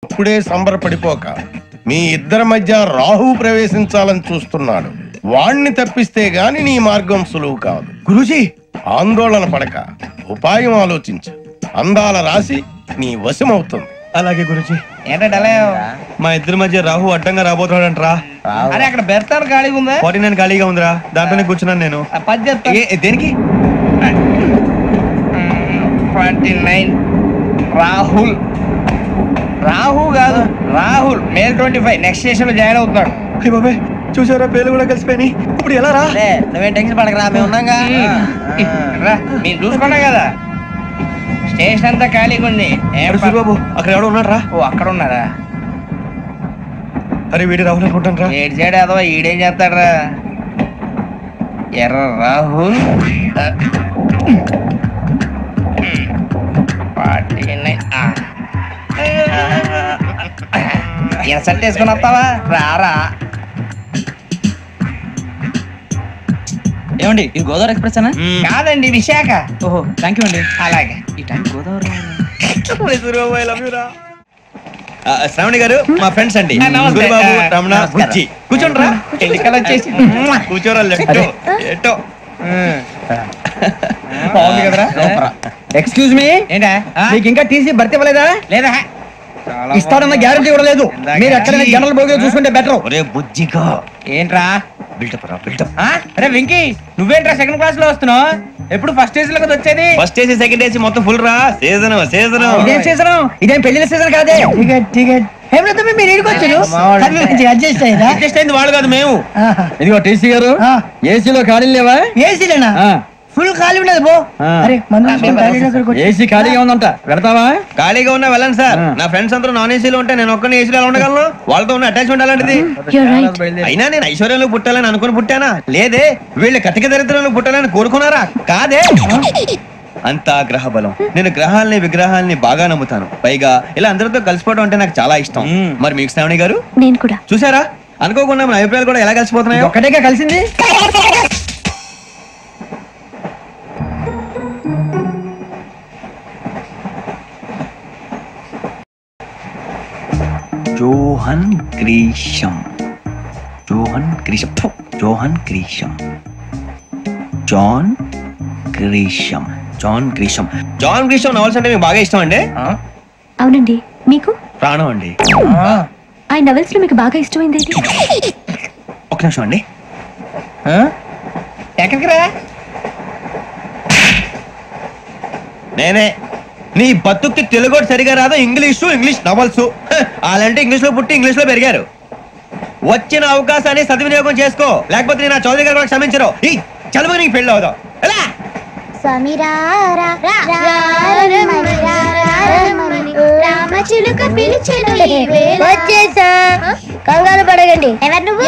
ఇప్పుడే సంబరపడిపోక మీ ఇద్దరి మధ్య రాహు ప్రవేశించాలని చూస్తున్నాడు. వాణ్ణి తప్పిస్తే గాని నీ మార్గం సులువు కాదు. గురూజీ ఆందోళన పడక ఉపాయం ఆలోచించు. అందాల రాశి నీ వశమవుతుంది. అలాగే గురూజీ. ఏంటంటే మా ఇద్దరి మధ్య రాహు అడ్డంగా రాబోతున్నాడంట్రా. అరే అక్కడ బెర్తాను ఖాళీగా ఉందా? 49 ఖాళీగా ఉందిరా, దాంట్లోనే కూర్చున్నాను నేను. దేనికి? 49 రాహుల్. రాహు కాదు, రాహుల్. మేల్ 25 నెక్స్ట్ స్టేషన్ లో జాయిన్ అవుతున్నాడు. బాబాయ్ చూసారా, పేర్లు కూడా కలిసిపోయినాయి. ఇప్పుడు ఎలా రా? నువ్వేం టెన్షన్ పడకరా, మేము ఉన్నాగా. మీరు చూసుకున్నా కదా, స్టేషన్ అంతా ఖాళీగా ఉంది. బాబు అక్కడ ఎవడో ఉన్నాడు రా. ఓ అక్కడ ఉన్నారా? అరే వీడి రాహుల్ అనుకుంటాను రా. ఏడు సైడ్ అదో ఈడేం చేస్తాడరా? ఎర్ర రాహుల్ 49. ఇన్సల్ట్ వేసుకుని వస్తావా? రారా. ఏమండి ఇది గోదావరి ఎక్స్ప్రెస్ అనా? కాదండి, విశాఖ. ఓహో థ్యాంక్ యూ అండి. అలాగే. ఈ టైం గోదావరి శ్రావణి గారు మా ఫ్రెండ్స్ అండి. నమస్తే. గురుబాబు, రమణ, నమస్కారం. బుజ్జి. కూర్చోండి రా. ఎన్నికలు వచ్చేసి కూర్చోరా. లెట్టో ఎట్టో. బాగుంది కదరా? ఎక్స్క్యూజ్ మీ, ఏంటా? మీకు ఇంకా టీసీ భర్తీ ఇవ్వలేదా? లేదా ఇస్తాడన్న గ్యారంటీ కూడా లేదు. మీరు ఎక్కడైనా జనరల్ బోగిలో చూసుకుంటే బెటర్. ఒరే బుజ్జిగా ఏంట్రా? బిల్డప్ రా, బిల్డప్. అరే వెంకీ, నువ్వేంట్రా సెకండ్ క్లాస్ లో వస్తున్నావు? ఎప్పుడు ఫస్ట్ ఏజ్ లో కదా వచ్చేది? ఫస్ట్ ఏసీ సెకండ్ ఏసీ మొత్తం ఫుల్ రా. Season season. ఇదేం సీజన్? ఇదేం పెళ్లిన సీజన్ కాదే. మీరు ఇడికొచ్చారు, అడ్జస్ట్ అయ్యారా? అడ్జస్ట్ అయింది వాళ్ళు కాదు, మేము. ఇదిగో టీసీ గారు, ఏసీలో ఖాళీ లేవా? ఏసీలేనా? ఫుల్ ఖాళీ ఉండదు బో. అరే ఏసీ ఖాళీగా ఉందంట, పెడతావా? ఖాళీగా ఉన్నా వెళ్ళండి సార్. నా ఫ్రెండ్స్ అందరూ నాన్ ఏసీలో ఉంటే నేను ఒక్కనే ఏసీలో ఎలా ఉండగలను? వాళ్ళతో ఉన్న అటాచ్మెంట్ అలాంటిది. అయినా నేను ఐశ్వర్యంలో పుట్టాలని అనుకుని పుట్టానా? లేదే. వీళ్ళు కటిక దరిద్రంలో పుట్టాలని కోరుకున్నారా? కాదే. అంతా గ్రహ బలం. నేను గ్రహాలని విగ్రహాలని బాగా నమ్ముతాను. పైగా ఇలా అందరితో కలిసిపోవడం అంటే నాకు చాలా ఇష్టం. మరి మీకు శ్రావణి గారు? నేను కూడా. చూసారా, అనుకోకుండా మన అభిప్రాయాలు కూడా ఎలా కలిసిపోతున్నాయి. ఒక్కటేగా కలిసింది. John Grisham. John Grisham. John Grisham. John Grisham. John Grisham. John Grisham novels అంటే మీకు బాగా ఇష్టం అండి? అవునండి. మీకు? ప్రాణం అండి. ఆ నవల్స్ లో మీకు బాగా ఇష్టమైంది ఏది? ఒక నిమిషం అండి. ఎక్కడికి రా? నేనే. నీ బతుక్కి తెలుగు సరిగా రాదు, ఇంగ్లీష్ నవల్స్. అలాంటి ఇంగ్లీష్ లో పుట్టి ఇంగ్లీష్ లో పెరిగారు. వచ్చిన అవకాశాన్ని సద్వినియోగం చేసుకో, లేకపోతే నేను చౌదరి గారు కూడా క్షమించరు. ఈ చదువు నీకు పెళ్ళి అవుదాం. ఎలా వచ్చేసా, కంగారు పడగండి.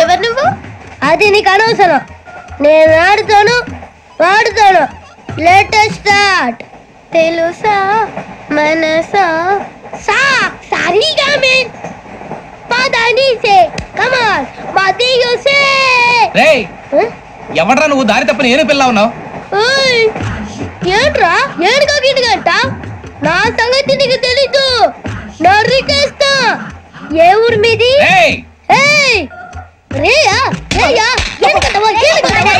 ఎవరు నువ్వు? అది నీకు అనవసరం. నేను ఆడుతాను, వాడుతాను. Latest start. తెలుసా మనసా సా సారీగా మెన్ పదని సే కమాల్ మదియో సే. రేయ్, ఎవడ్రా నువ్వు? దారి తప్ప నేను పిల్ల ఉన్నావు. ఓయ్ ఏంట్రా ఏడుగా గిడుగంట? నా సంగతి నీకు తెలీదు. నరికేస్తా. ఏ ఊరు మీది? రేయ్ ఏయ్ రేయా రేయా ఏడుగంటవా ఏడుగంటవా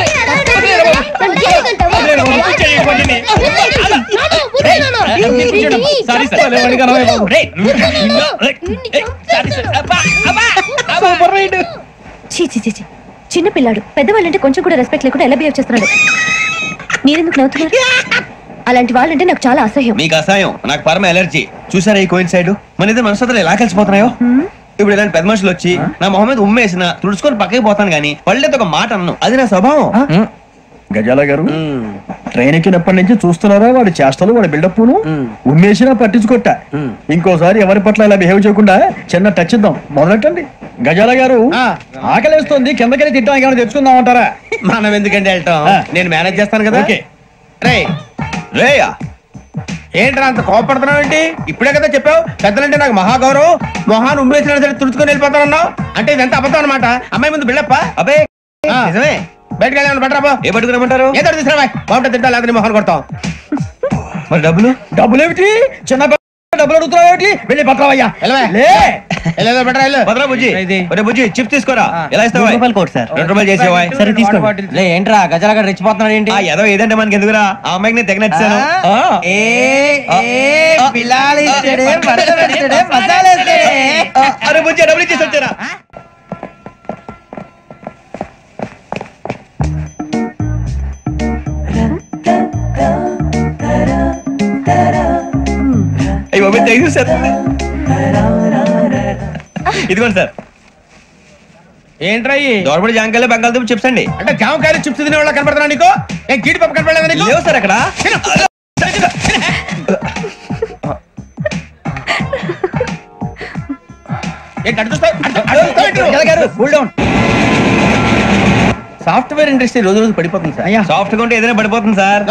చిన్న పిల్లాడు. పెద్దవాళ్ళంటే కొంచెం కూడా రెస్పెక్ట్ లేకుండా ఎలా బిహేవ్ చేస్తున్నాడు? మీరెందుకు నవ్వుతున్నారు? అలాంటి వాళ్ళంటే నాకు చాలా అసహ్యం. మీకు అసహ్యం, నాకు పరమ ఎలర్జీ. చూసారా ఈ కోయిన్సైడ్? మన ఇద్దరు మనసులో ఎలా కలిసిపోతున్నాయో. ఇప్పుడు ఇలాంటి పెద్ద మనుషులు వచ్చి నా మొహం మీద ఉమ్మేసిన తుడుచుకొని పక్కకి పోతాను గానీ పళ్ళేతో ఒక మాట అన్ను. అది నా స్వభావం. గజాల గారు, ట్రైన్ ఎక్కినప్పటి నుంచి చూస్తున్నారా వాడి చేష్టలు, వాడి బిల్డప్ను? ఉమ్మేసినా పట్టించుకోట. ఇంకోసారి ఎవరి పట్ల ఇలా బిహేవ్ చేయకుండా చిన్న టచ్ ఇద్దాం. మొదలెట్టండి. గజాల గారు, ఆకలేస్తుంది, కిందకెళ్ళి తిట్టడానికి ఏమైనా తెచ్చుకుందాం అంటారా? మనం ఎందుకంటే వెళ్తాం, నేను మేనేజ్ చేస్తాను కదా. రే రేయా, ఏంట్రా అంత కోపడుతున్నావు ఏంటి? ఇప్పుడే కదా చెప్పావు పెద్దలంటే నాకు మహాగౌరవం, మొహాన్ని ఉమ్మేసిన సరే తుడుచుకొని వెళ్ళిపోతానన్నావు. అంటే ఇదంతా అబద్ధం అనమాట. అమ్మాయి ముందు బిల్డప్ప. అబ్బే నిజమే. బయటకు వెళ్ళాను బట్రాబో. ఏ పట్టుకురమ్మంటారు? ఏదో తీసుకురా బాగుంటుంది, తింటా లేకపోతే మొహాన్ని కొడతాం. మరి డబ్బులు? డబ్బులు ఏమిటి? చిన్న డబ్బులు అడుగుతున్నావు వెళ్ళి పక్కవయ్యా భద్రా బుజ్జి ఒరే బుజ్జి చిప్స్ తీసుకోరా ఎలా ఇస్తావా రూపాయలు కోట్ సార్ 2 రూపాయలు చేసేవా సరే తీసుకోండి లే ఏంట్రా గజాలగా రెచ్చిపోతున్నాడు ఏంటి ఏదో ఏదంటే మనకి ఎందుకురా ఆ అమ్మాయికి నేను తెగ నచ్చాను అరే బుజ్జి డబ్బులు ఇచ్చేసి వచ్చారా అయ్యో థ్యాంక్ యూ సార్ ఇదిగోండి సార్ ఏంట్రా దోరబడి జాంకాయలు బంగాళదుంప చిప్స్ అండి అంటే జామకాయలు చిప్స్ తినే వాళ్ళ కనపడుతున్నా నీకు ఏం జీడిపప్పు కనపడలేదా నీకు లేవు సార్ అక్కడ సాఫ్ట్వేర్ ఇండస్ట్రీ రోజు రోజు పడిపోతుంది సార్ సాఫ్ట్ గా ఉంటే ఏదైనా పడిపోతుంది సార్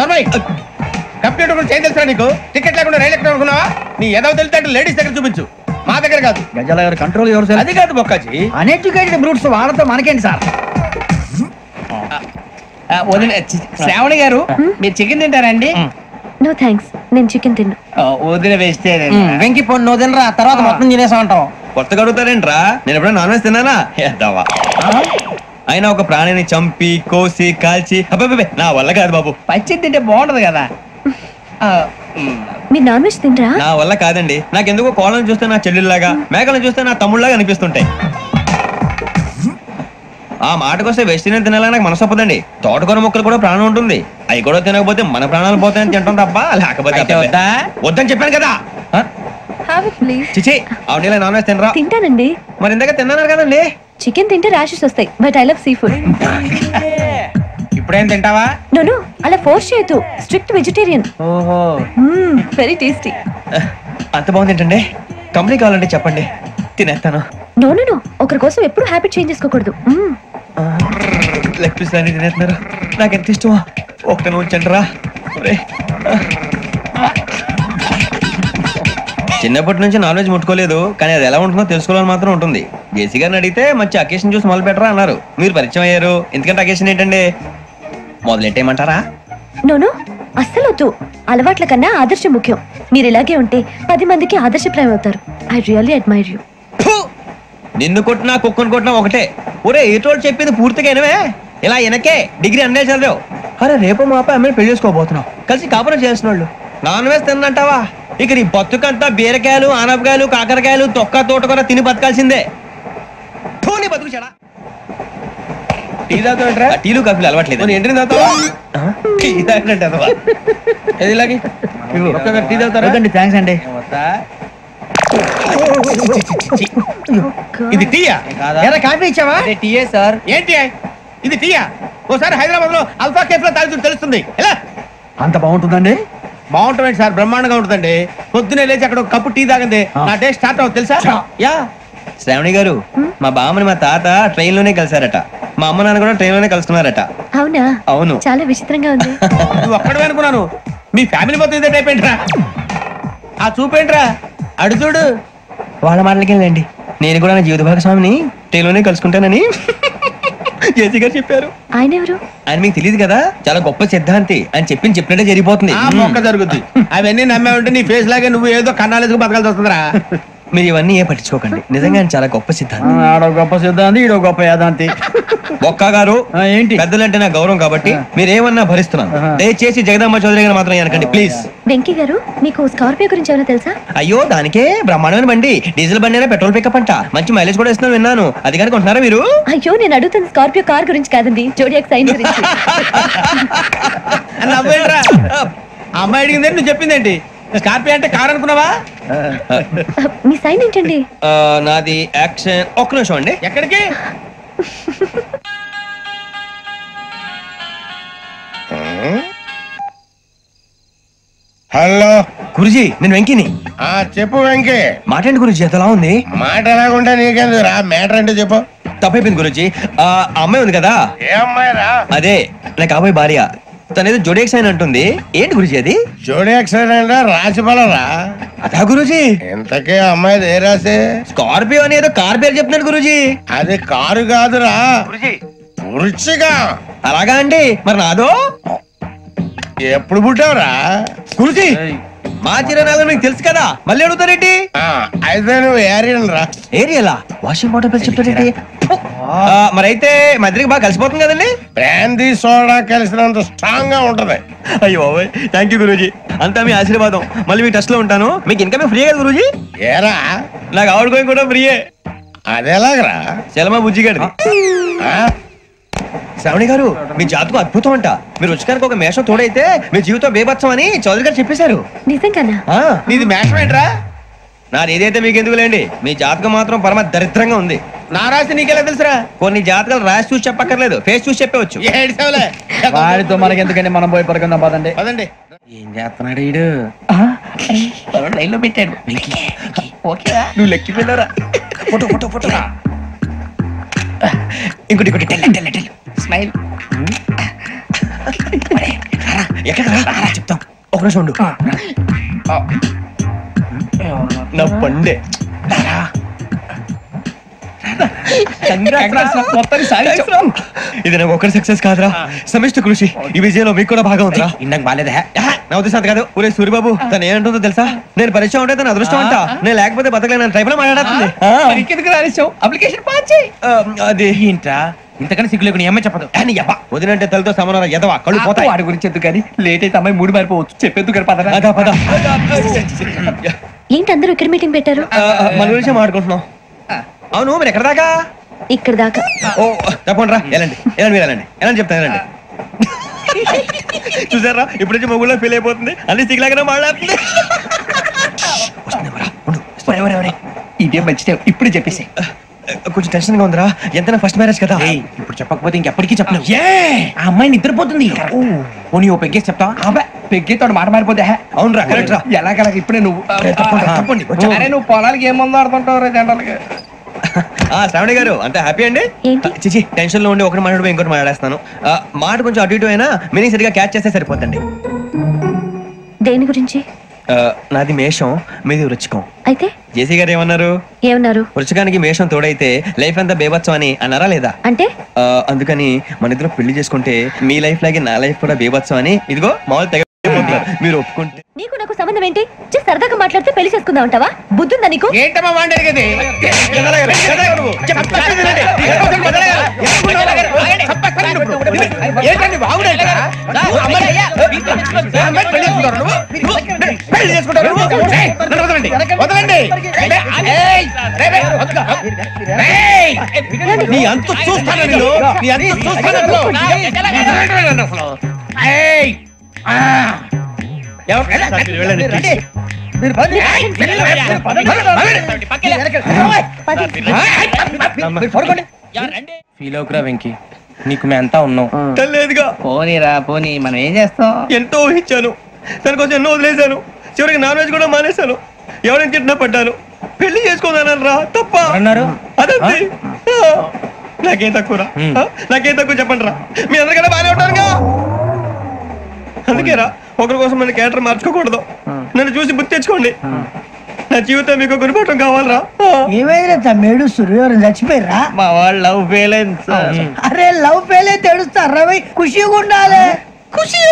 కంప్యూటర్ గురించి ఏం తెలుసా నీకు టికెట్ లేకుండా రైలు ఎక్కడ అనుకున్నావా నీ ఏదో తెలితే అంటే లేడీస్ దగ్గర చూపించు మా దగ్గర కాదు గజాల గారు కంట్రోల్ ఎవరు సార్ అది కాదు బొక్కాజీ అన్ఎడ్యుకేటెడ్ బ్రూట్స్ వాళ్ళతో మనకేంటి సార్ శ్రావణి గారు మీరు చికెన్ తింటారండి నో థ్యాంక్స్ నేను చికెన్ తిన్నా వదిన వేస్తే వెంకి పొన్ను నువ్వు తినరా తర్వాత మొత్తం తినేసా ఉంటాం కొత్తగా అడుగుతారేంట్రా నేను ఎప్పుడైనా నాన్ వెజ్ తిన్నానా ఎద్దావా అయినా ఒక ప్రాణిని చంపి కోసి కాల్చి అబ్బే నా వల్ల కాదు బాబు పచ్చి తింటే బాగుంటది కదా మీరు నాన్ వెజ్ తినరా నా వల్ల కాదండి నాకెందుకో కోళ్ళని చూస్తే నా చెల్లెల్లాగా మేకలను చూస్తే నా తమ్ముళ్ళలాగా అనిపిస్తుంటాయి ఆ మాటకొస్తే వెస్టిరియన్ తినాలని నాకు మనసు ఒప్పదండి తోటకూర మొక్కలు కూడా ప్రాణం ఉంటుంది అవి కూడా తినకపోతే మన ప్రాణాలు పోతాయని తింటాం తప్ప లేకపోతే వద్దని చెప్పాను కదా హావ్ ఇట్ ప్లీజ్ చిచి అవునీ నాన్ వెజ్ తినరా తింటానండి మరి ఇందాక తిన్నాను కదండి చికెన్ తింటే ర్యాషెస్ వస్తాయి but I love sea food ఇప్పుడేం తింటావా నో అలా ఫోర్స్ చేయొద్దు స్ట్రిక్ట్ వెజిటేరియన్ ఓహో వెరీ టేస్టీ అంత బాగుంది ఏంటండి కంపెనీ కావాలంటే చెప్పండి తినేస్తాను నో ఒకరి కోసం ఎప్పుడు హ్యాబిట్ చేంజ్ చేసుకోకూడదు లెగ్ పీస్ అన్ని తినేస్తున్నారు నాకు ఎంత ఇష్టమో ఒకటి ఉంచండి రా చిన్నప్పటి నుంచి నాన్ వెజ్ ముట్టుకోలేదు కానీ అది ఎలా ఉంటుందో తెలుసుకోవాలని మాత్రం ఉంటుంది జేసీ గారిని అడిగితే మంచి అకేషన్ చూసి మొదలు పెట్టరా అన్నారు మీరు పరిచయం అయ్యారు ఎందుకంటే అకేషన్ ఏంటండి మొదలెట్టేయమంటారా నో అస్సలు వద్దు అలవాట్ల కన్నా ఆదర్శం ముఖ్యం మీరు ఇలాగే ఉంటే 10 మందికి ఆదర్శప్రాయం అవుతారు ఐ రియల్లీ అడ్మైర్ యూ నిన్ను కొట్టినా కుక్కను కొట్టినా ఒకటే ఒరే ఏటోళ్ళు చెప్పింది పూర్తిగా వినవే ఇలా వెనకే డిగ్రీ అన్నే చదివావు అరే రేపు మా అబ్బాయి అమ్మాయిని పెళ్లి చేసుకోబోతున్నావు కలిసి కాపురం చేసిన వాళ్ళు నాన్ వెజ్ తిన్నంటావా ఇక నీ బతుకంతా బీరకాయలు ఆనపకాయలు కాకరకాయలు తొక్క తోట కూడా తిని బతకాల్సిందే నీ బతుకు చెడా టీ తాగుతాంట్రా టీలు కాఫీలు అలవాట్లేదు ఏంటి తాగుతావా టీ తాగినట్టు అదవా. ఏది ఇలాగే ఒక్కొక్క టీ తాగుతారా థ్యాంక్స్ అండి ఇది టీయా కాఫీ ఇచ్చావా టీయే సార్ ఏంటి ఇది టీయా ఓసారి హైదరాబాద్ లో అల్ఫా కేఫ్ లో తాగుతూ తెలుస్తుంది ఎలా అంత బాగుంటుందండి బాగుంటుంది సార్ బ్రహ్మాండంగా ఉంటుందండి పొద్దునే లేచి అక్కడ ఒక కప్పు టీ తాగింది నా డే స్టార్ట్ అవుతుంది తెలుసా యా శ్రావణి గారు మా బామ్మని మా తాత ట్రైన్ లోనే కలిసారట మా అమ్మ నాన్న కూడా ట్రైన్ లోనే కలుస్తున్నారట అవునా అవును చాలా విచిత్రంగా ఉంది నువ్వు ఒక్కడే అనుకున్నాను మీ ఫ్యామిలీ మొత్తం ఇదే టైప్ ఏంట్రా ఆ చూపేంట్రా అడు చూడు వాళ్ళ మాటలకి వెళ్ళండి నేను కూడా నా జీవిత భాగస్వామిని ట్రైన్ లోనే కలుసుకుంటానని జేసీ గారు చెప్పారు ఆయన ఎవరు ఆయన మీకు తెలియదు కదా చాలా గొప్ప సిద్ధాంతి అని చెప్పినట్టే జరిగిపోతుంది ఆ మొక్క జరుగుద్ది అవన్నీ నమ్మే ఉంటే నీ ఫేస్ లాగే నువ్వు ఏదో కన్నాలేసుకు బతకాల్సి వస్తుందిరా మీరు ఇవన్నీ ఏ పట్టించుకోకండి నిజంగా ఆయన చాలా గొప్ప సిద్ధాంతి ఆడో గొప్ప సిద్ధాంతి ఈడో గొప్ప యాదాంతి ఒక్క గారు ఏంటి పెద్దలంటే నా గౌరవం కాబట్టి మీరేమన్నా భరిస్తున్నాను దయచేసి జగదమ్మ చౌదరి గారు మాత్రం అనకండి ప్లీజ్ వెంకీ గారు మీకు స్కార్పియో గురించి ఏమైనా తెలుసా అయ్యో దానికే బ్రహ్మాండమైన బండి డీజిల్ బండి అయినా పెట్రోల్ పికప్ అంట మంచి మైలేజ్ కూడా ఇస్తున్నాను విన్నాను అది కానీ కొంటున్నారా మీరు అయ్యో నేను అడుగుతుంది స్కార్పియో కార్ గురించి కాదండి జోడియాక్ సైన్ గురించి నవ్వేంట్రా అమ్మాయి అడిగిందేంటి నువ్వు చెప్పిందేంటి స్కార్పియో అంటే కార్ అనుకున్నావా మీ సైన్ ఏంటండి నాది యాక్షన్ ఒక్క నిమిషం అండి ఎక్కడికి హలో గురుజీ నేను వెంకిని చెప్పు వెంకీ మాట్లాడండి గురుజీ ఎంతలా ఉంది మాట ఎలాగుంటే నీకెందుకు రా మ్యాటర్ అంటే చెప్పు తప్పైపోయింది గురుజీ ఆ అమ్మాయి ఉంది కదా ఏ అమ్మాయి రా అదే నా కాబోయే భార్య తనేదో జోడేక్స్ అని అంటుంది ఏంటి గురుజీ అది జోడి యాక్సిడెంట్ రాసి రా అదా గురుజీ ఇంతకే అమ్మాయిది ఏ రాసి స్కార్పియో అని ఏదో కార్ పేరు చెప్తున్నాడు గురుజీ అది కారు కాదురా పురుచిగా అలాగా అండి మరి నాదో ఎప్పుడు పుట్టావురా గురుజీ మా చిరునాలు మీకు తెలుసు కదా, మళ్ళీ అడుగుతారేంటి? అయితే నువ్వు ఏరియన్ రా. ఏరియలా? వాషింగ్ వాటర్ పేరు చెప్తారేంటి? మరైతే మధ్యకి బాగా కలిసిపోతుంది కదండి. బ్రాందీ సోడా కలిసినంత స్ట్రాంగ్ గా ఉంటది. అయ్యో థ్యాంక్ యూ గురూజీ, అంతా మీ ఆశీర్వాదం. మళ్ళీ మీ టెస్ట్ లో ఉంటాను. మీకు ఇంకా ఫ్రీ కదా గురూజీ? ఏరా నాకు ఆవిడ గోయింగ్ కూడా ఫ్రీయే. అదేలాగరా? చలమా బుజ్జి గారి. శ్రావణి గారు, మీ జాతకం అద్భుతం అంట. మీరు రుచికారికి ఒక మేషం తోడైతే మీ జీవితం బేబత్సం అని చౌదరి గారు చెప్పేశారు. నిజంగానా? నీది మేషం ఏంట్రా? నాది ఏదైతే మీకు ఎందుకు లేండి, మీ జాతకం మాత్రం పరమ దరిద్రంగా ఉంది. నా రాసి నీకెలా తెలుసురా? కొన్ని జాతకాలు రాసి చూసి చెప్పక్కర్లేదు, ఫేస్ చూసి చెప్పవచ్చు. ఏడ్చావులే. వాడితో మనకి ఎందుకండి, మనం పోయి పడుకుందాం పదండి. పదండి. ఏం చేస్తున్నాడు వీడు? లైన్ లో పెట్టాడు. ఓకేరా? నువ్వు లెక్కి వెళ్ళారా? Photo photo photo. ఇంకోటి ఇంకోటి టెల్ స్మైల్. ఎక్కడ చెప్తాం, ఒక నిమిషం ఉండు. నా పండే ఇది నాకు ఒకరి సక్సెస్ కాదురా, సమిష్టి కృషి. ఈ విజయంలో మీకు కూడా భాగం ఉందిరా. ఇందాక బాగాలేదా? నా ఉద్దేశం కాదు. ఊరే సూర్యబాబు, తను ఏమంటుందో తెలుసా? నేను పరిచయం ఉంటే తన అదృష్టం అంట, నేను లేకపోతే బతకలేను టైప్ లో మాట్లాడుతుంది. ఇంకెందుకు రాలేసావు? అప్లికేషన్ పాస్ చేయి. అది ఏంట్రా ఇంతకన్నా సిగ్గు లేకుండా ఏమై చెప్పదు. వదినంటే తలతో సమానం ఎదవా, కళ్ళు పోతాయి. వాడి గురించి ఎందుకు కానీ, లేట్ అయితే అమ్మాయి మూడు మారిపోవచ్చు. చెప్పేందుకు కానీ పద. అదా పద. ఏంటి అందరూ ఇక్కడ మీటింగ్ పెట్టారు? మన గురించి మాట్లాడుకుంటున్నాం. అవును, మీరు ఎక్కడ దాకా? ఇక్కడ దాకా. ఓ తప్పకుండా రా, వెళ్ళండి వెళ్ళండి, మీరు వెళ్ళండి వెళ్ళండి, చెప్తాను వెళ్ళండి. చూసారా, ఇప్పుడు నుంచి మొగుల్లో ఫీల్ అయిపోతుంది, అన్ని సిగ్లాగానే మాట్లాడుతుంది. ఇదే మంచిదే, ఇప్పుడు చెప్పేసి. కొంచెం టెన్షన్ గా ఉందిరా, ఎంతైనా ఫస్ట్ మ్యారేజ్ కదా. ఇప్పుడు చెప్పకపోతే ఇంకెప్పటికీ చెప్పలేవు. ఆ అమ్మాయి నిద్రపోతుంది. పోనీ ఓ పెగ్గేసి చెప్తావా? అబ్బాయి పెగ్గేతో మాట మారిపోతే. అవునరా, కరెక్ట్ రా. ఎలాగలా ఇప్పుడే నువ్వు తప్పండి. అరే నువ్వు పొలాలకి ఏం మందు ఆడుతుంటావు రే జనరల్గా. శ్రావణి గారు, అంతా హ్యాపీ అండి? చిచి, టెన్షన్ లో ఉండి ఒకటి మాట్లాడిపోయి ఇంకోటి మాట్లాడేస్తాను. మాట కొంచెం అటు ఇటు అయినా మీనింగ్ సరిగా క్యాచ్ చేస్తే సరిపోతండి. దేని గురించి? నాది మేషం, మీది వృచ్చికం. అయితే జేసీ గారు ఏమన్నారు? వృచ్చికానికి మేషం తోడైతే లైఫ్ అంతా బేబత్సం అని అన్నారా లేదా? అంటే అందుకని మన ఇద్దరు పెళ్లి చేసుకుంటే మీ లైఫ్ లాగే నా లైఫ్ కూడా బేబత్సం అని, ఇదిగో మామూలు తెగ మీరు ఒప్పుకుంటే. నీకు నాకు సంబంధం ఏంటి? సరదాగా మాట్లాడితే పెళ్లి చేసుకుందాం అంటావా? బుద్ధుందా నీకు? ఏంటమ్మా మాట్లాడేది? నీ అంత చూస్తాను, నీ అంత చూస్తాను. ఫీల్ అవుకురా వెంకీ, నీకు మేము అంతా ఉన్నాం. లేదుగా. పోనీరా పోనీ, మనం ఏం చేస్తాం? ఎంతో ఊహించాను, దానికోసం ఎన్నో వదిలేశాను, చివరికి నాన్ వెజ్ కూడా మానేశాను. ఎవరైనా తిట్టినా పడ్డాను, పెళ్లి చేసుకోదానని రా తప్ప అన్నారు. అదంతే. నాకేం తక్కువ రా, నాకేం తక్కువ చెప్పండి రా. మీ అందరికన్నా బాగానే ఉంటారుగా. అందుకే రా, ఒకరి కోసం మన క్యారెక్టర్ మార్చుకోకూడదు. నన్ను చూసి గుర్తు తెచ్చుకోండి. నా జీవితం మీకు గురిపటం కావాలరా. ఏమైనా తమ్మేడు సూర్యవరం చచ్చిపోయిరా? మా వాళ్ళు లవ్ ఫెయిల్ అయింది. అరే లవ్ ఫెయిల్ అయితే ఏడుస్తారా? ఖుషిగా ఉండాలి. ఖుషి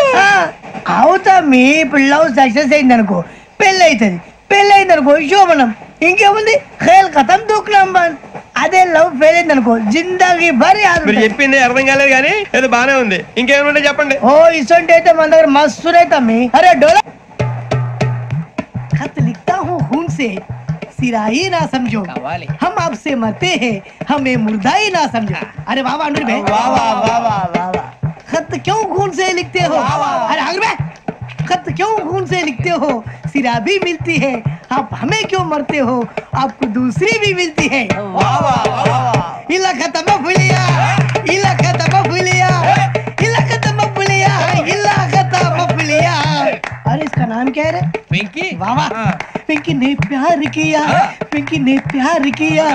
అవుతా. మీ ఇప్పుడు లవ్ సక్సెస్ అయింది అనుకో, పెళ్ళి అవుతుంది. పెళ్ళి అయింది అనుకో శోభనం. ఇంకేముంది, ఖేల్ కథం దూకునాం బంద్. అదే లవ్ ఫెయిల్ అయింది అనుకో జిందగీ భారీ. మీరు చెప్పింది అర్థం కాలేదు కానీ ఏదో బానే ఉంది. ఇంకేమైనా చెప్పండి. ఓ ఇసొంటి అయితే మన దగ్గర మస్తు తమ్మి. అరే డోలా खत लिखता हूँ खून से, सिरा ही ना समझो, हम आपसे मरते हैं, हमें मुर्दा ही ना समझो. अरे वाह वाह अनुर भाई, वाह वाह वाह वाह वाह. खत क्यों खून से लिखते हो? अरे अनुर भाई, खत क्यों खून से लिखते हो? सिरा भी मिलती है, आप हमें क्यों मरते हो? आपको दूसरी भी मिलती है. वाह वाह वाह. इला खत्म फुलिया, इला खत्म फुलिया, इला खत्म फुलिया, इला खत्म फुलिया. अरे इसका नाम क्या है रे? వెంకీ. वाह वाह. पिंकी ने प्यार किया, पिंकी ने प्यार किया,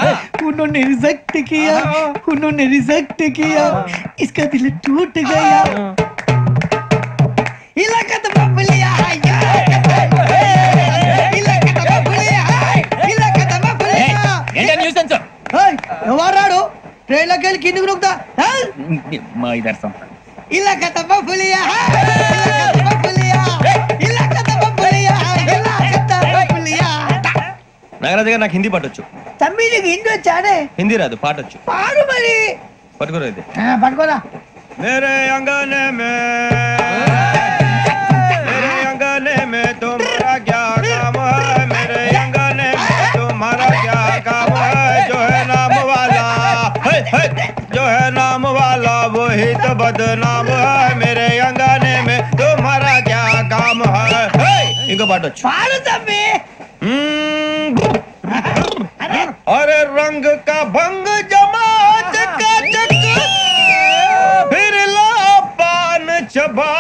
उन्होंने रिजेक्ट किया, उन्होंने रिजेक्ट किया, इसका दिल टूट गया. इलाका तो बबलिया है, इलाका तो बबलिया है, इलाका तो बबलिया. ఏంటా న్యూసెన్స్? ओए ఎవరాడు ట్రైన్ లోకి వెళ్ళి కిందికి నొక్కుతా? మా ఇదర్సం. इलाका तो बबलिया है, इलाका तो बबलिया, इलाका तो बबलिया है, నాగరాజు గారు నాకు హిందీ పాటొచ్చు. తమ్మి నీకు హిందీ వచ్చానే? హిందీ రాదు, పాటొచ్చు. పాడు మరి. పట్టుకోరా ఇది. పట్టుకోరా. मेरे अंगने में तुम्हारा क्या काम है, मेरे अंगने में तुम्हारा क्या काम है, जो है नाम वाला जो है नाम वाला वही तो बदनाम है, मेरे अंगने में तुम्हारा क्या काम है. इनको पाटो पाड़ो तम्मी. अरे रंग का भंग जमा चकाचक फिर ला पान चबा,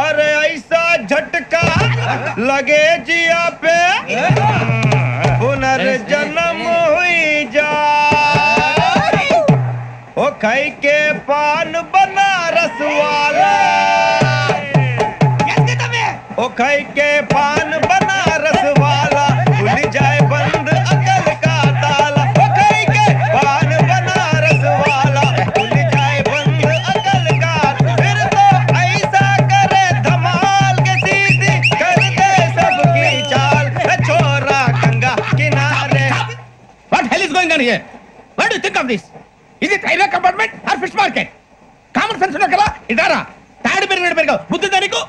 अरे ऐसा झटका लगे जिया पे पुनर्जन्म हुई जा, ओ खाई के पान बनारस वाला, ओ खाई के पान बनारस वाला खुल जाए बंद अकल का ताला, ओ खाई के पान बनारस वाला खुल जाए बंद अकल का, फिर तो ऐसा करे धमाल के सीधी कर दे सबकी चाल, छोरा गंगा किनारे. What hell is going on here? What do you think of this? Is it railway compartment or fish market? Common sense ఉన్నా కదా ఇదారా తాడి పెరిగావు బుద్ధి దానికి.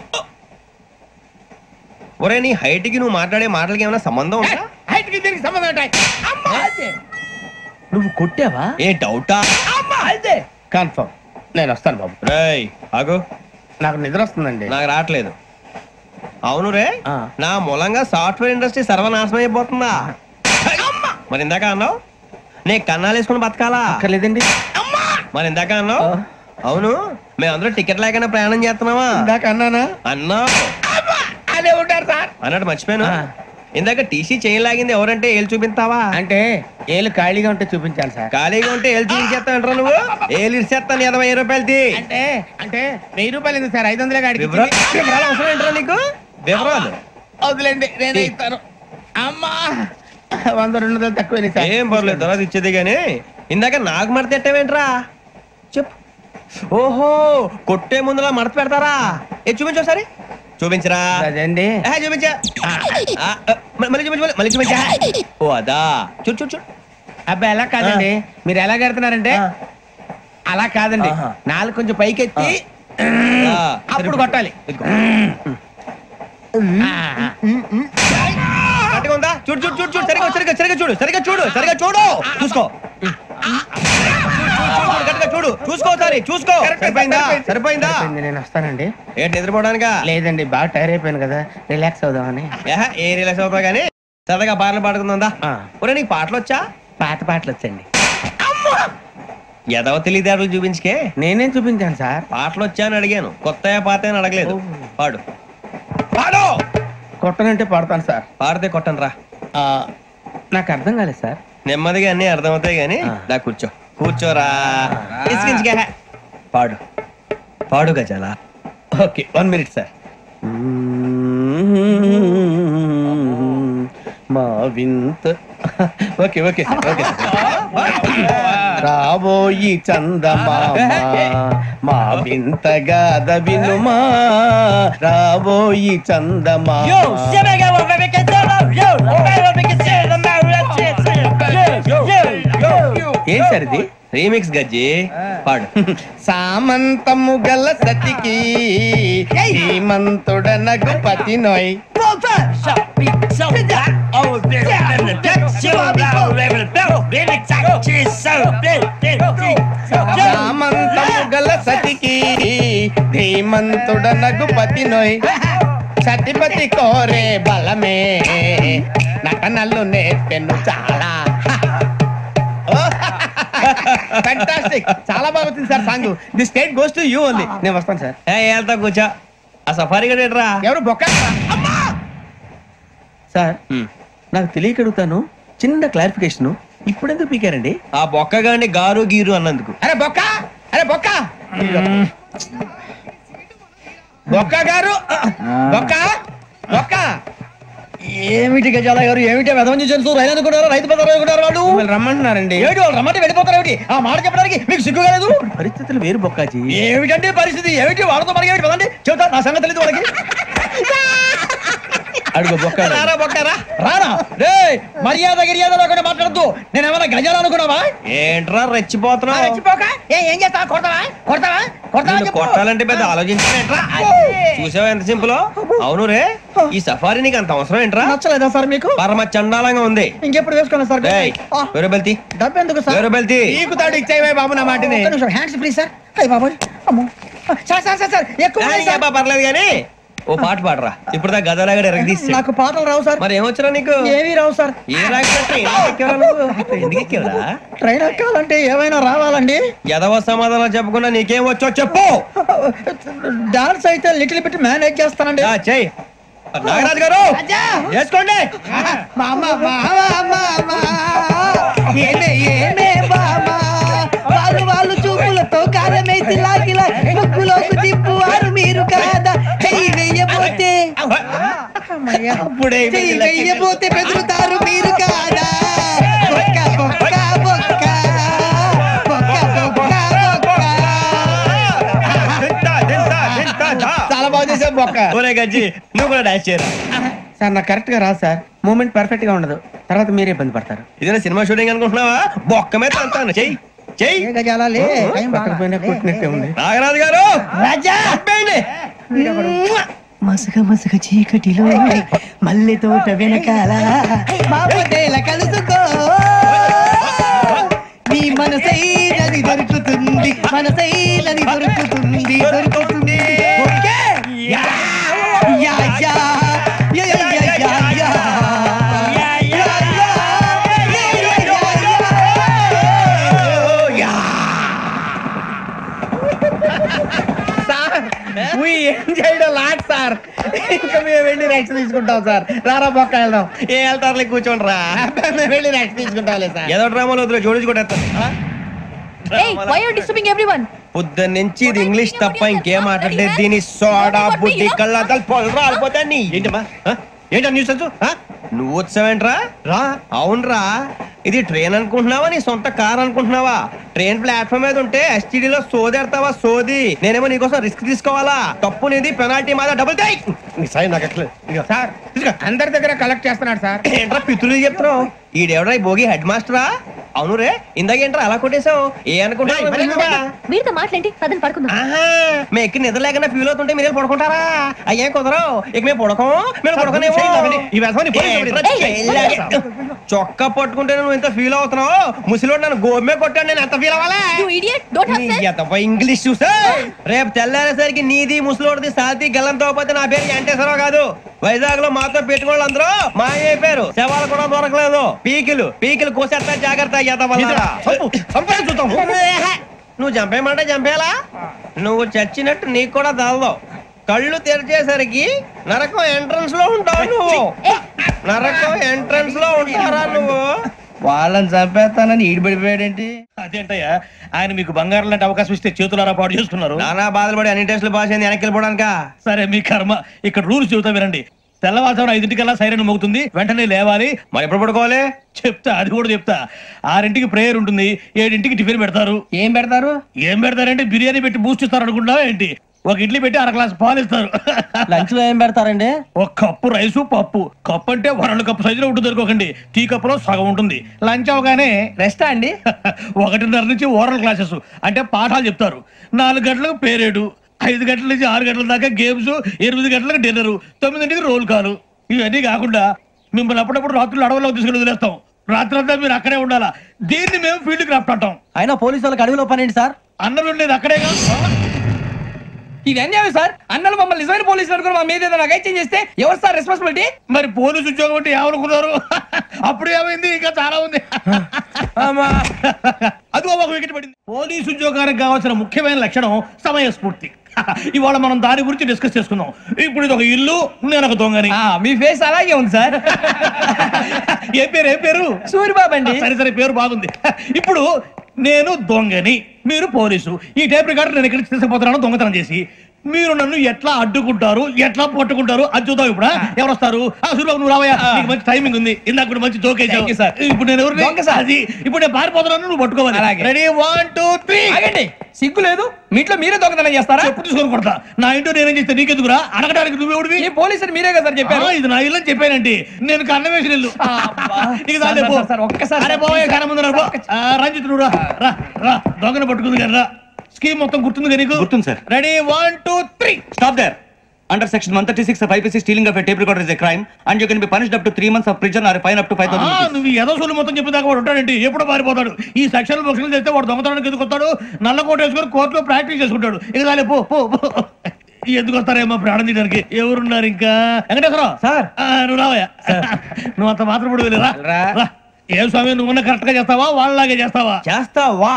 ఒరే నీ హైట్ కి నువ్వు మాట్లాడే మాటలకి ఏమైనా సంబంధం ఉందా? హైట్ కి దీనికి సంబంధం ఉంటాయి. అమ్మా అదే నువ్వు కొట్టావా? ఏ డౌటా? అమ్మా అదే కన్ఫర్మ్. నేను వస్తాను బాబు. రేయ్ ఆగు, నాకు నిద్ర వస్తుందండి. నాకు రావట్లేదు. అవును రే, నా మూలంగా సాఫ్ట్వేర్ ఇండస్ట్రీ సర్వనాశనం అయిపోతుందా? మరి ఇందాక అన్నావు నే కన్నాలు వేసుకుని బతకాలా? లేదండి. మరి ఇందాక అన్నావు అవును మేమందరూ టికెట్ లేకుండా ప్రయాణం చేస్తున్నావా? ఇందాక అన్నానా? అన్నావు. అదే ఉంటారు సార్ అన్నట్టు మర్చిపోయాను. ఇందాక టీసీ చేయి లాగింది ఎవరంటే ఏళ్ళు చూపిస్తావా? అంటే ఏళ్ళు ఖాళీగా ఉంటే చూపించాలి సార్. ఖాళీగా ఉంటే ఏళ్ళు చూపించేస్తానంటారా నువ్వు? ఏళ్ళు ఇచ్చేస్తాను 20 రూపాయలది. అంటే అంటే 1000 రూపాయలు ఎందుకు సార్? 500 గాడికి వివరాలు అవసరం ఏంటరా నీకు? వివరాలు వదిలేండి, నేనే ఇస్తాను. అమ్మా 100-200 తక్కువ సార్. ఏం పర్లేదు, తర్వాత ఇచ్చేది గానీ ఇందాక నాకు మడత ఎట్టవేంట్రా చెప్పు. ఓహో కొట్టే ముందులా మడత పెడతారా? ఏ చూపించు ఒకసారి. చూపించరా? అదండి చూపించా. మళ్ళీ చూపించు, మళ్ళీ చూపించా. ఓ అదా, చూడు చూడు చూడు. అబ్బాయి ఎలా కాదండి, మీరు ఎలా కడుతున్నారంటే అలా కాదండి. నాలుగు కొంచెం పైకెత్తి అప్పుడు కొట్టాలి. కరెక్ట్గా ఉందా? చూడు చూడు చూడు చూడు, సరిగా సరిగా సరిగా చూడు, సరిగా చూడు, సరిగా చూడు, చూసుకో. చూడు చూసుకో, సరే చూసుకో. సరిపోయిందా? సరిపోయిందా? నేను వస్తానండి. ఏంటి నిద్రపోవడానికా? లేదండి, బాగా టైర్ అయిపోయాను కదా, రిలాక్స్ అవుదామని. ఏ రిలాక్స్ అవుతావు కానీ సరదాగా పాటలు పాడుకుందా? ఒరే నీకు పాటలు వచ్చా? పాత పాటలు వచ్చండి. ఎదవ తెలివితేటలు చూపించుకే. నేనేం చూపించాను సార్? పాటలు వచ్చా అని అడిగాను, కొత్త పాత అని అడగలేదు. పాడు పాడు. కొట్టనంటే పడతాను సార్. పాడితే కొట్టను రా. నాకు అర్థం కాలేదు సార్. నెమ్మదిగా అన్ని అర్థమవుతాయి గానీ నా కూర్చో. కూర్చోరా. పాడు పాడు గజాల. Okay 1 minute sir. మా వింత. Okay okay sir, okay sir. రాబోయి చందమామ మా వింతగాథ వినుమా, రాబోయి చందమామ. ఏం సార్ ఇది? రీమిక్స్ గజ్జి. పాడు. సామంతము గల సతికి శ్రీమంతుడనగు పతి నోయ్. సామంతము గల సతికి ధీమంతుడనగు పతి నోయ్, సతిపతి కోరే బలమే నటనలు నేర్పెను చాలా. ఫ్యాంటాస్టిక్, చాలా బాగా వచ్చింది sir song. The state goes to you only. నేను వస్తాను సార్. వెళ్తా కూర్చో. ఆ సఫారీ గడేట్రా? ఎవరు బొక్క సార్? నాకు తెలియక అడుగుతాను, చిన్న క్లారిఫికేషన్. ఇప్పుడు ఎందుకు పీకారండి? ఆ బొక్కగాని గారు గీరు అన్నందుకు. అరే బొక్క, అరే బొక్క, బొక్క గారు, బొక్క బొక్క. ఏమిటి గజాల గారు, ఏమిటి వెదవని చేస్తూ రైలు అనుకున్నారు, రైతు పెద్ద అనుకున్నారు. వాళ్ళు రమ్మంటున్నారండి. ఏమిటి వాళ్ళు రమ్మంటే వెళ్ళిపోతారు? ఏమిటి ఆ మాట చెప్పడానికి మీకు సిగ్గు కాలేదు? పరిస్థితులు వేరు బొక్కాజీ. ఏమిటంటే పరిస్థితి ఏమిటి? వాళ్ళతో మనకి ఏమిటి కదండి చెబుతా, నా సంగతి తెలియదు వాళ్ళకి. అడుగు బొక్క రారా బొక్కరా. రానా రే మర్యాద గిర్యాద లేకుండా మాట్లాడద్దు. నేను ఏమైనా గజాలు అనుకున్నావా? ఏంట్రా రెచ్చిపోతున్నావు? ఏం చేస్తావా? కొడతావా? కొడతావా? నిన్ను కొట్టాలంటే పెద్ద ఆలోచించలేంట్రా. చూసావా ఎంత సింపుల్. అవును రే, ఈ సఫారీ నీకు అంత అవసరం ఏంట్రా? నచ్చలేదా సార్ మీకు? పరమ చండాలంగా ఉంది. ఇంకెప్పుడు వేసుకోండి సార్. ఏయ్, వేరే బెల్తి డబ్బు ఎందుకు సార్? వేరే బెల్తి. నీకు తాడు ఇచ్చేవే బాబు నా మాటని. Hands free sir. అయ్య బాబోయ్, అమ్మో. సార్ సార్ సార్ సార్ ఎక్కువ ఉన్నాయి సార్. పర్లేదు కానీ ఓ పాట పాడరా. ఇప్పుడు దా గదలాగడ ఎరగ తీసి. నాకు పాటలు రావు సార్. మరి ఏమొచ్చరా నీకు? ఏమీ రావు సార్. ఏ రాకపోతే ఎందుకు ఎక్కేవరా? ట్రైన్ ఎక్కాలంటే ఏమైనా రావాలండి. ఎదవ సమాధానం చెప్పకుండా నీకేం వచ్చో చెప్పు. డాన్స్ అయితే లిటిల్ బిట్ మేనేజ్ చేస్తానండి. చెయ్యి. నాగరాజు గారు చేసుకోండి. ఏమే ఏమే బామా, వాళ్ళు వాళ్ళు చూపులతో కారమేసి లాగిలా ముక్కులోకి తిప్పువారు మీరు కాదా? చెయ్యి వెయ్యబోతే అప్పుడే చెయ్యి వెయ్యబోతే బెదురుతారు మీరు కాదా? బొక్క బొక్క బొక్క బొక్క బొక్క బొక్క. చాలా బాగా చేసావు బొక్క. ఒరే గజ్జి నువ్వు కూడా డాన్స్ చేయరా. సార్ నాకు కరెక్ట్ గా రాదు సార్. మూమెంట్ పర్ఫెక్ట్ గా ఉండదు, తర్వాత మీరే ఇబ్బంది పడతారు. ఇదేనా సినిమా షూటింగ్ అనుకుంటున్నావా? బొక్క మీద అంటాను. చెయ్యి చెయ్యి. ఏ గజాలాలే, టైం బాగా. కొట్టినట్టే ఉంది. నాగరాజు గారు రాజా చెప్పండి. మసగ మసగ చీకటిలో మల్లె తోట వెనకాల బాపదేల కలుసుకో, నీ మనసైనది దొరుకుతుంది, మనసైనది దొరుకుతుంది దొరుకుతుంది. Okay yeah yeah yeah yeah yeah yeah yeah lot sir. ఇంకా మేము వెళ్ళి రెక్స్ తీసుకుంటాం సార్. రారా బొక్క వెళ్దాం. ఏ వెళ్తారులే కూర్చోండి రా. మేము వెళ్ళి రెక్స్ తీసుకుంటాంలే సార్. ఏదో డ్రామాలో వద్దు జోడించుకుంటా. Hey, why are you disturbing everyone? పొద్దున్న నుంచి ఇది ఇంగ్లీష్ తప్ప ఇంకేం మాట్లాడలేదు. దీని సోడా బుద్ధి కళ్ళ పొలు రాలిపోతా. నీ ఏంటమ్మా ఏంటా న్యూస్ నువ్వు వచ్చావేంట్రా? రా. అవునరా, ఇది ట్రైన్ అనుకుంటున్నావా నీ సొంత కార్ అనుకుంటున్నావా? ట్రైన్ ప్లాట్ఫామ్ మీద ఉంటే ఎస్టీడీ లో సోదేడతావా సోది. నేనేమో నీకోసం రిస్క్ తీసుకోవాలా? తప్పు నీది, పెనాల్టీ మాదా, డబుల్ టై. సార్ అందరి దగ్గర కలెక్ట్ చేస్తున్నాడు సార్. ఏంట్రా పితులు చెప్తున్నావు? ఈడెవడ్రా ఈ భోగి హెడ్ మాస్టరా? అవును రే, ఇందాకేంట్రా అలా కొట్టేశావు? ఏ అనుకుంటా మీరుతో మాట్లాడి పదని పడుకుందాం. మేము ఎక్కి నిద్ర లేకుండా ఫీల్ అవుతుంటే మీరు పడుకుంటారా? అయ్యేం కుదరవు. ఇక మేము పడుకోం, మేము పడుకోనేమో. చొక్కా పట్టుకుంటే నువ్వు ఇంత ఫీల్ అవుతున్నావు. ముసలివాడు నన్ను గోమే కొట్టాడు, నేను ఎంత ఫీల్ అవ్వాలా? You idiot, don't have sense. English చూసా. రేపు తెల్లారేసరికి నీది ముసలివాడిది సాతి గల్లంతో పోతే నా పేరు వెంకటేశ్వరరావు కాదు. వైజాగ్ లో మాతో పెట్టుకోళ్ళు అందరూ మాయైపోయారు. శవాలు కూడా దొరకలేదు. పీకిలు కోసేస్తా, జాగ్రత్త. నువ్వు చంపేయమంటే చంపేలా? నువ్వు చచ్చినట్టు నీకు కూడా తగదు. కళ్ళు తెరిచేసరికి నరకం ఎంట్రన్స్ లో ఉంటావు నువ్వు. నరకం ఎంట్రన్స్ లో ఉంటారా నువ్వు? వాళ్ళని చంపేస్తానని ఈడిపడిపోయాడేంటి? అదేంటయ్యా, ఆయన మీకు బంగారం లాంటి అవకాశం ఇస్తే చేతులారా పాటు చేసుకున్నారు. నానా బాధలు పడి అన్ని టెస్టులు పాస్ అయింది, వెనక్కి వెళ్ళిపోవడానికా? సరే మీ కర్మ. ఇక్కడ రూల్స్ చెబుతా వినండి. తెల్లవారుజామున 5:00కల్లా సైరన్ మోగుతుంది, వెంటనే లేవాలి. మరి ఎప్పుడు పడుకోవాలి? చెప్తా, అది కూడా చెప్తా. 6:00కి ప్రేయర్ ఉంటుంది, 7:00కి టిఫిన్ పెడతారు. ఏం పెడతారు? ఏం పెడతారంటే బిర్యానీ పెట్టి బూస్ట్ ఇస్తారు అనుకుంటున్నావా ఏంటి? ఒక ఇడ్లీ పెట్టి 1 గ్లాస్ పాలు ఇస్తారు. లంచ్ లో ఏం పెడతారండి? ఒక కప్పు రైసు, పప్పు. కప్పు అంటే 1 కప్పు సైజులో ఉంటుంది అనుకోకండి. టీ కప్పులో సగం ఉంటుంది. లంచ్ అవగానే రెస్టా అండి? 1:30 నుంచి ఓరల్ క్లాసెస్ అంటే పాఠాలు చెప్తారు. 4 గంటలకు పేరేడు, 5 గంటల నుంచి 6 గంటల దాకా గేమ్స్, 8 గంటలకు డిన్నర్, 9ంటికి రోల్ కాలు. ఇవన్నీ కాకుండా మిమ్మల్ని అప్పుడప్పుడు రాత్రులు అడవుల్లో తీసుకుని వదిలేస్తాం. రాత్రంతా మీరు అక్కడే ఉండాలా. దీన్ని మేము ఫీల్డ్ క్రాఫ్ట్ అంటాం. అయినా పోలీసు వాళ్ళకి అడవిలో పని ఏంటి సార్? అన్నలు ఉండేది అక్కడేగా. ఇది అన్యాయం సార్. అన్నలు మమ్మల్ని నిజమైన పోలీసులు అనుకుని మా మీద ఏదైనా చేంజ్ చేస్తే ఎవరు సార్ రెస్పాన్సిబిలిటీ? మరి పోలీసు ఉద్యోగం అంటే ఏమనుకున్నారు? అప్పుడు ఏమైంది? ఇంకా చాలా ఉంది. అది ఒక వికెట్ పడింది. పోలీసు ఉద్యోగానికి కావాల్సిన ముఖ్యమైన లక్షణం సమయస్ఫూర్తి. ఇవాళ మనం దాని గురించి డిస్కస్ చేసుకుందాం. ఇప్పుడు ఇది ఒక ఇల్లు, నేను ఒక దొంగని. మీ ఫేస్ అలాగే ఉంది సార్. ఏ పేరు? సూరిబాబు అండి. సరే పేరు బాగుంది. ఇప్పుడు నేను దొంగని, మీరు పోలీసు. ఈ టైప్ రికార్డు నేను ఇక్కడికి తీసుకుపోతున్నాను దొంగతనం చేసి. మీరు నన్ను ఎట్లా అడ్డుకుంటారు, ఎట్లా పట్టుకుంటారు అది చూద్దాం. ఇప్పుడు ఎవరు వస్తారు? సూర్యబాబు నువ్వు రావయ్యా, నీకు మంచి టైమింగ్ ఉంది. ఇందాక కూడా మంచి జోక్ వేసావు. ఇప్పుడు నేను ఎవరు? అది ఇప్పుడు నేను పారిపోతున్నాను, నువ్వు పట్టుకోవాలి. రెడీ 1 2 3. సిగ్గు లేదు, మీ ఇంట్లో మీరే దొంగతనం చేస్తారా? చెప్పు తీసుకొని కొడతా. నా ఇంట్లో నేనేం చేస్తే నీకెందుకురా? అడగడానికి నువ్వెవడివి? ఈ పోలీసులు మీరే కదా సార్ చెప్పారు. ఇది నా ఇల్లు అని చెప్పానండి. నేను కన్న వేసిన ఇల్లు. ఒక్కసారి రంజిత్ నువ్వు రా రా, దొంగను పట్టుకుంది కదా. స్కీమ్ మొత్తం గుర్తుంది కదా నీకు? గుర్తుంది sir. Ready 1 2 3. Stop there. Under section 136 of IPC, stealing of a tape recorder is a crime and you can be punished up to 3 months of prison or a fine up to 5,000 rupees. నువ్వు ఏదో సొల్లు మొత్తం చెప్పేదాకా వాడు ఉంటాడండి. ఎప్పుడు పారిపోతాడు? ఈ సెక్షన్ బుక్స్లు చేస్తే వాడు దొంగతనానికి ఎందుకు వస్తాడు? నల్ల కోట వేసుకొని కోర్టులో ప్రాక్టీస్ చేసుకుంటాడు. ఇక చాలే పో పో పో. ఎందుకు వస్తారేమో ప్రాణం తీయడానికి. ఎవరున్నారు ఇంకా? వెంకటేశ్వరరావు సార్, నువ్వు రావయ్యా. నువ్వు అంత మాత్రం ఇప్పుడు వెళ్ళిరా. ఏ స్వామి, నువ్వు కరెక్ట్ గా చేస్తావా వాళ్ళలాగే చేస్తావా? చేస్తావా?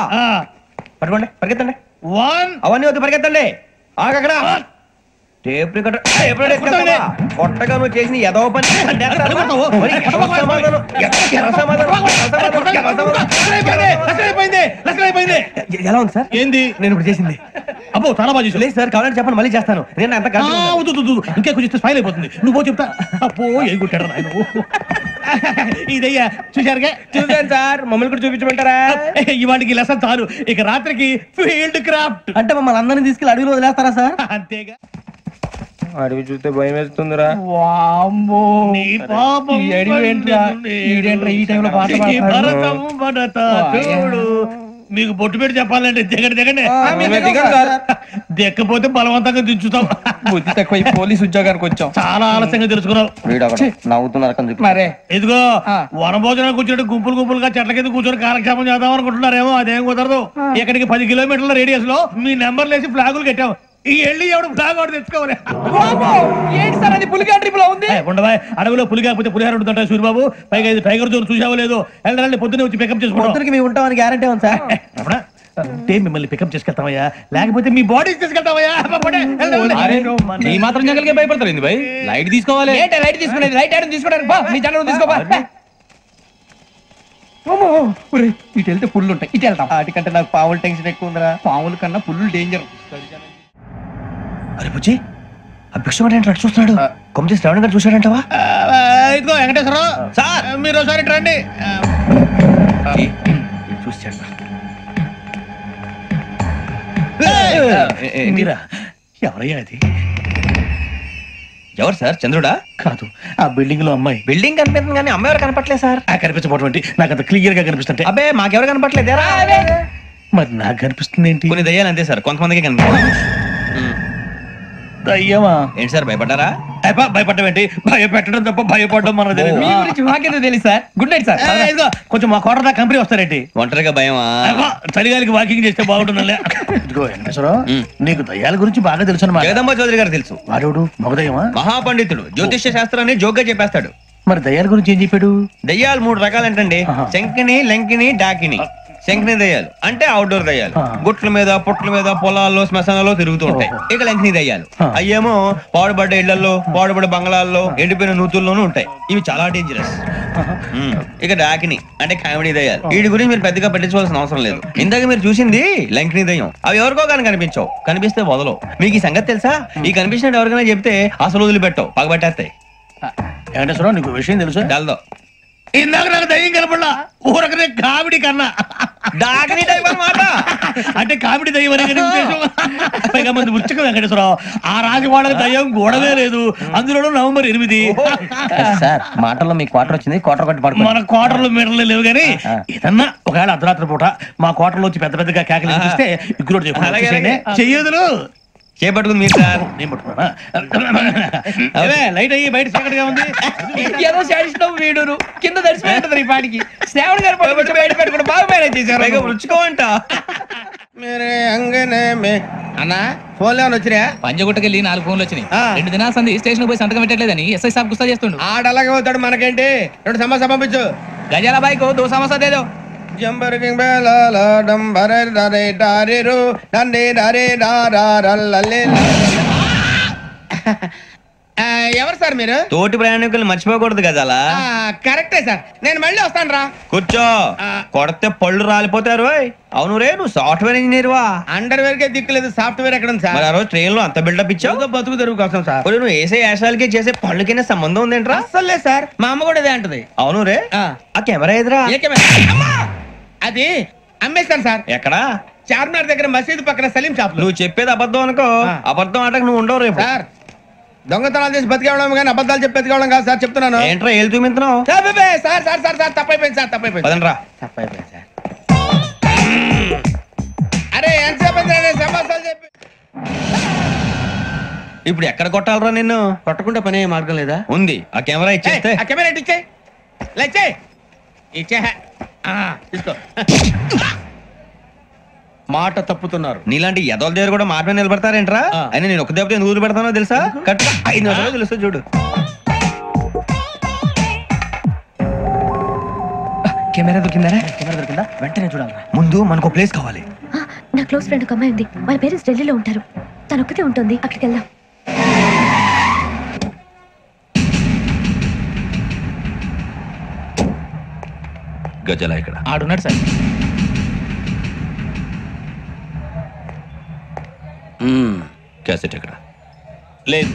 పట్టుకోండి, పరిగెత్తండి. 1 అవన్నీ వద్దు, పరిగెత్తండి. ఆగక్కడ టేప్ రికార్డర్ కొట్టగా నువ్వు చేసిన ఎదవ పని. ఎలా ఉంది సార్? ఏంది నేను ఇప్పుడు చేసింది? అబ్బో చాలా బాగా చేసావు. లేదు సార్, కావాలంటే చెప్పండి, మళ్ళీ చేస్తాను. నేను అంత ఇంకా కొంచెం స్మైల్ అయిపోతుంది. నువ్వు చెప్తా. అప్పో ఏ కొట్టాడు నాయన. ఇదయ్యా చూశారుగా? చూసాను సార్, మమ్మల్ని కూడా చూపించమంటారా? ఇవాటికి లెసన్ చాలు. ఇక రాత్రికి ఫీల్డ్ క్రాఫ్ట్. అంటే మమ్మల్ని అందరినీ తీసుకెళ్ళి అడవిలో వదిలేస్తారా సార్? అంతేగా. అడవి చూస్తే భయం వేస్తుందిరా. నీ పాపం ఈ టైంలో పాట భరతం భరత చూడు. మీకు బొట్టు పెట్టి చెప్పాలంటే దిగండి. దిక్కపోతే బలవంతంగా దించుతాం. బుద్ధి తక్కువ, పోలీస్ ఉద్యోగానికి వచ్చాం. చాలా ఆలస్యంగా తెలుసుకున్నావు. నవ్వుతున్నారు. మరే ఇదిగో వనభోజనం కూర్చొని గుంపులుగా చెట్ల కింద కూర్చొని కాలక్షేపం చేద్దాం అనుకుంటున్నారేమో. అదేం కుదరదు. ఇక్కడికి 10 కిలోమీటర్ల రేడియస్ లో మీ నెంబర్లు వేసి ఫ్లాగులు కట్టాం. ఈ వెళ్ళి ఎవడు ఫ్లాగ్ ఒకటి తెచ్చుకోవాలి. ఏంటి సార్ అది? పులిగా ట్రిప్ లో ఉంది. ఉండవా, అడవిలో పులి కాకపోతే పులిహార ఉంటుంట సూర్యబాబు. పైగా ఇది టైగర్ జోన్ చూసావో లేదో. వెళ్ళండి, పొద్దున్నే వచ్చి పికప్ చేసుకుంటాం. మేము ఉంటామని గ్యారంటీ ఉంది సార్. అంటే మిమ్మల్ని పికప్ చేసుకెళ్తామయ్యా, లేకపోతే మీ బాడీ తీసుకెళ్తామయ్యా. ఈ మాత్రం జంగల్కే భయపడతారు భయ్. లైట్ తీసుకోవాలి. లైట్ తీసుకునేది? లైట్ ఐటమ్ తీసుకోవడానికి మీ జనరల్ తీసుకోవా. ఇటు వెళ్తే పుల్లు ఉంటాయి, ఇటు వెళ్తాం. వాటికంటే నాకు పావుల టెన్షన్ ఎక్కువ ఉందిరా. పాముల కన్నా పుల్లు డేంజర్. అరే బుజ్జి, ఆ భిక్షం అంటే చూస్తున్నాడు. కొమ్మ శ్రావణ్ గారు చూశాడంటవా? ఇదిగో వెంకటేశ్వరరావు సార్, మీరు ఒకసారి రండి. చూశాడు. మీరా? ఎవరయ్యా అది? ఎవరు సార్? చంద్రుడా? కాదు, ఆ బిల్డింగ్ లో అమ్మాయి. బిల్డింగ్ కనిపిస్తుంది కానీ అమ్మాయి ఎవరు కనపట్లేదు సార్. కనిపించబోటువంటి నాకు అంత క్లియర్ గా కనిపిస్తుంటే. అబ్బే మాకెవరు కనపట్లేదు. మరి నాకు కనిపిస్తుంది ఏంటి? కొన్ని దయ్యాలు అంతే సార్, కొంతమందికి కనిపిస్తుంది. దయ్యమా? ఏంటి సార్, భయపడ్డారా? భయపడడం ఏంటి? భయపెట్టడం తప్ప భయపడడం మనకు తెలియదు. మీ గురించి మాకేదో తెలుసు సార్. Good night sir. కొంచెం మా కోట దాకా కంపెనీ వస్తారేంటి? ఒంటరిగా భయమా? చలిగాలికి వాకింగ్ చేస్తే బాగుంటుందిలే. ఇదిగో వెంకటేశ్వరరావు, నీకు దయ్యాల గురించి బాగా తెలుసు అన్నమాట. జగదంబ చౌదరి గారు తెలుసు. వాడు మగదయ్యమా? మహాపండితుడు, జ్యోతిష్య శాస్త్రాన్ని జోగ్గా చెప్పేస్తాడు. మరి దయ్యాల గురించి ఏం చెప్పాడు? దయ్యాలు 3 రకాలంటండి. శంకిని, లంకిని, డాకిని. శంకిని దయ్యాలు అంటే అవుట్డోర్ దయ్యాలు. గుట్ల మీద, పుట్ల మీద, పొలాల్లో, శ్మశానాల్లో తిరుగుతూ ఉంటాయి. ఇక లంకిని దయ్యాలు అయ్యేమో పాడుబడ్డ ఇళ్లలో, పాడుబడ్డ బంగ్లాల్లో, ఎండిపోయిన నూతుల్లోనూ ఉంటాయి. ఇవి చాలా డేంజరస్. ఇక డాకిని అంటే కామెడీ దయ్యాలు. వీటి గురించి మీరు పెద్దగా పట్టించుకోవాల్సిన అవసరం లేదు. ఇందాక మీరు చూసింది లంకిని దయ్యం. అవి ఎవరికో కానీ కనిపించవు, కనిపిస్తే వదలవు. మీకు ఈ సంగతి తెలుసా? ఈ కనిపించినట్టు ఎవరికైనా చెప్తే అసలు వదిలిపెట్టవు, పగబట్టేస్తాయి. వెంకటేశ్వరరావు, నీకు విషయం తెలుసు? డల్దో ఇందాక నాకు దయ్యం కనపడలా, ఊరకనే కామెడీ కన్నా. డాకిని టైప్ అన్నమాట. అంటే కామెడీ దయ్యం అనే ఉద్దేశం. పైగా మంది ఉచ్చక వెంకటేశ్వరరావు, ఆ రాజు వాళ్ళకి దయ్యం గోడవే లేదు. అందులోనూ నవంబర్ 8. సార్ మాటల్లో మీ క్వార్టర్ వచ్చింది, క్వార్టర్ కొట్టి పడుకో. మన క్వార్టర్లో మీటర్లు లేవు కానీ ఏదన్నా ఒకవేళ అర్ధరాత్రి పూట మా క్వార్టర్లో వచ్చి పెద్ద పెద్దగా కేకలు ఇస్తే ఇగ్గురు చెయ్యదులు చేపట్టుకుంది మీరు సార్. నేను పట్టుకున్నా. లైట్ అయ్యి బయట చీకటిగా ఉంది. ఏదో శాడిస్టం వీడును కింద దర్శనం ఈ పాటికి. శ్రావణ్ గారు బయట పెట్టుకుని బాగా మేనేజ్ చేశారు. రుచుకోవంట. అన్నా ఫోన్లో వచ్చినా? పంజగుట్టకెళ్ళి 4 ఫోన్లు వచ్చినాయి. 2 దినాల సంది స్టేషన్ పోయి సంతకం పెట్టలేదని ఎస్ఐ సాబ్ గుస్తా చేస్తుండు. ఆడలాగే పోతాడు, మనకేంటి? 2 సమస్య పంపించు. గజాల బైక్ 2 సమస్య దేదో. ఎవరు సార్ మీరు? తోటి ప్రయాణికులు మర్చిపోకూడదు గజాల. కరెక్టే సార్, నేను మళ్ళీ వస్తాను రా. కూర్చో, కొడితే పళ్ళు రాలిపోతారు. అవును రే, నువ్వు సాఫ్ట్వేర్ ఇంజనీర్ వా? అండర్వేర్ కే దిక్కులేదు, సాఫ్ట్వేర్ ఎక్కడ ఉంది సార్? మరి ఆ రోజు ట్రైన్ లో అంత బిల్డప్ ఇచ్చావు. బతుకు తెరుగు కోసం సార్. నువ్వు వేసే యాశాలకి చేసే పళ్ళకైనా సంబంధం ఉందేంట్రా? అస్సలు లేదు సార్, మా అమ్మ కూడా ఇదే అంటది. అవును రే, ఆ కెమెరా ఎదురా? ఏ కెమెరా? అమ్మా! అది అమ్మేస్తాను సార్. ఎక్కడా? చార్మినార్ దగ్గర మసీదు పక్కన సలీం షాప్ లో. నువ్వు చెప్పేది అబద్ధం అనుకో, అబద్ధం ఆటకు నువ్వు ఉండవు రేపు. సార్ దొంగతనాలు చేసి బతికేవడం కానీ అబద్ధాలు చెప్పి బతికేవడం కాదు సార్, చెప్తున్నాను. ఏంట్రా ఏళ్ళు చూపించినావు? Sir sir sir sir sir తప్పైపోయింది సార్, తప్పైపోయింది. పదండ్రా. తప్పైపోయింది సార్. అరే ఎంతసేపు సమాసాలు చెప్పి ఇప్పుడు ఎక్కడ కొట్టాలరా నిన్ను? కొట్టకుండా పనే మార్గం లేదా? ఉంది, ఆ కెమెరా ఇచ్చేస్తే. ఆ కెమెరా ఇచ్చే లేచే ఇచ్చే తీసుకో. మాట తప్పుతున్నారు. నీలాంటి ఎదల దగ్గర కూడా మాట మీద నిలబడతారేంట్రా? అయినా నేను ఒక దెబ్బతో ఎందుకు పెడతానో తెలుసా? కరెక్ట్ 5 నిమిషాలు తెలుస్తా చూడు. కెమెరా దొరికిందా? కెమెరా దొరికిందా? వెంటనే చూడాలి. ముందు మనకు ప్లేస్ కావాలి. నా క్లోజ్ ఫ్రెండ్ ఒక అమ్మాయి ఉంది, వాళ్ళ పేరెంట్స్ ఢిల్లీలో ఉంటారు. తను ఒక్కతే ఉంటుంది, అక్కడికి వెళ్దాం. గజల ఇక్కడ ఆడున్నాడు సార్. క్యాసెట్ ఎక్కడ? లేదు.